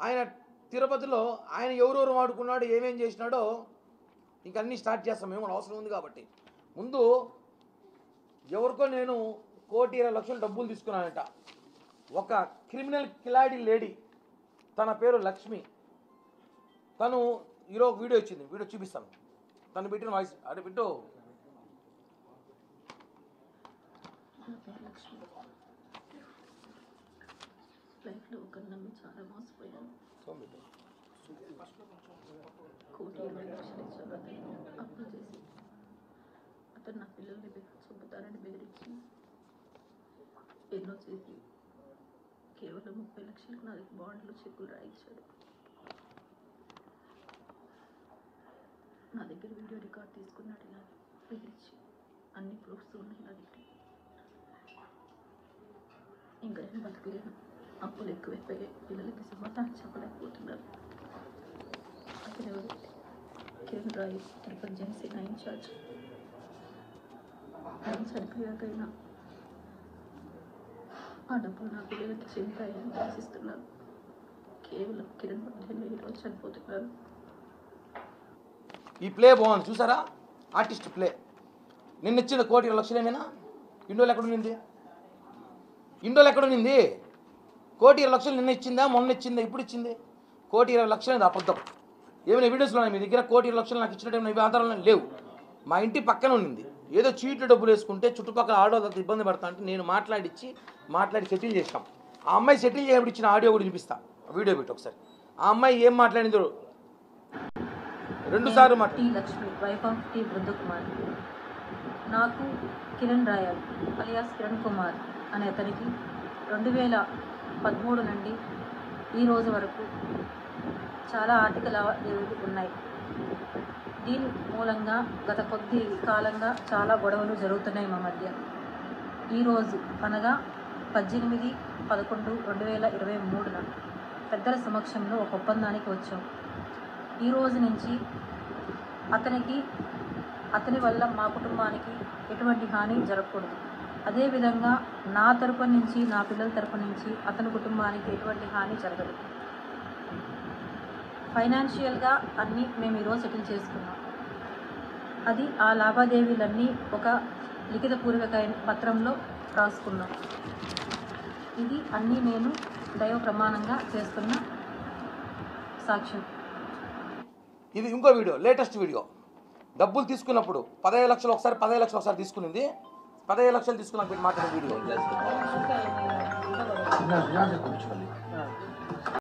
ఆయన తిరుపతిలో ఆయన ఎవరెవరు వాడుకున్నాడు, ఏమేం చేసినాడో ఇంకన్నీ స్టార్ట్ చేస్తాం మేము, అవసరం ఉంది కాబట్టి. ముందు ఎవరికో నేను 1,20,00,000 డబ్బులు తీసుకున్నానంట. ఒక క్రిమినల్ కిలాడి లేడీ, తన పేరు లక్ష్మి. తను ఈరోజు వీడియో ఇచ్చింది, వీడియో చూపిస్తాను. తను పెట్టిన వాయిస్ అటు పెట్టు. లైఫ్లో ఒక నమ్మి చాలా మోసపోయాను. 1,20,00,000 ఇచ్చాను. అప్పులు చేసి అతను నా పిల్లల్ని చంపుతానని బెదిరించి ఎన్నో చేసి కేవలం 30 లక్షలకు నా దగ్గర బాండ్లు చెక్కులు రాయించాడు. నా దగ్గర వీడియో రికార్డ్ తీసుకున్నాడు. ఇలా బెదిరించి అన్ని ప్రూఫ్స్ ఉన్నాయి నా దగ్గర. ఇంకా నేను బతకలేను. అప్పులు ఎక్కువైపోయాయి. పిల్లలకి సమాధానం చెప్పలేకపోతున్నారు. అతను ఎవరు? కిరణ్ రాయ్, తిరుపతి జనసేన ఇన్ఛార్జ్. ఆయన చనిపోయాకైనా ఆ డబ్బులు నా పిల్లలకి చెందుతాయని ఆశిస్తున్నారు. కేవలం కిరణ్ వల్లే ఈరోజు చనిపోతున్నారు. ఈ ప్లే బాగుంది చూసారా, ఆర్టిస్ట్ ప్లే. నిన్న ఇచ్చిన 1,20,00,000 ఏమైనా ఇండోలు ఎక్కడుంది? ఇండోలు ఎక్కడుంది? 1,20,00,000 నిన్న ఇచ్చిందా, మొన్న ఇచ్చిందా, ఇప్పుడు ఇచ్చింది? 1,20,00,000 అనేది అబద్ధం. ఏమైనా ఎవిడెన్స్లో ఉన్నాయి మీ దగ్గర? 1,20,00,000 నాకు ఇచ్చినట్టు ఇవి ఆధారాలు లేవు. మా ఇంటి పక్కన ఉంది. ఏదో చీట్లు డబ్బులు వేసుకుంటే చుట్టుపక్కల ఆడోళ్ళతో ఇబ్బంది పడతా అంటే నేను మాట్లాడి సెటిల్ చేసాం. ఆ అమ్మాయి సెటిల్ చేయబడి ఇచ్చిన ఆడియో కూడా వినిపిస్తా, వీడియో పెట్టి ఒకసారి. ఆ అమ్మాయి ఏం మాట్లాడిందో 2 సార్లు T Lakshmi, wife of T Brindakumar. నాకు కిరణ్ రాయల్ అలియాస్ కిరణ్ కుమార్ అనే అతనికి 2013 నుండి ఈ రోజు వరకు చాలా ఆర్థిక లావాదేవీలు ఉన్నాయి. దీని మూలంగా గత కొద్ది కాలంగా చాలా గొడవలు జరుగుతున్నాయి మా మధ్య. ఈరోజు అనగా 18/11/2023 పెద్దల సమక్షంలో ఒక ఒప్పందానికి వచ్చాం. ఈ రోజు నుంచి అతని వల్ల మా కుటుంబానికి ఎటువంటి హాని జరగకూడదు. అదేవిధంగా నా తరపు నుంచి, నా పిల్లల తరపు నుంచి అతని కుటుంబానికి ఎటువంటి హాని జరగదు. ఫైనాన్షియల్గా అన్నీ మేము ఈరోజు సెటిల్ చేసుకున్నాం. అది ఆ లావాదేవీలన్నీ ఒక లిఖితపూర్వక పత్రంలో రాసుకున్నాం. ఇది అన్నీ నేను దైవ ప్రమాణంగా చేస్తున్న సాక్ష్యం. ఇది ఇంకో వీడియో, లేటెస్ట్ వీడియో. డబ్బులు తీసుకున్నప్పుడు 15 లక్షలు ఒకసారి, 15 లక్షలు ఒకసారి తీసుకునింది. 15 లక్షలు తీసుకున్నాక పెట్టి మాట్లాడే వీడియో.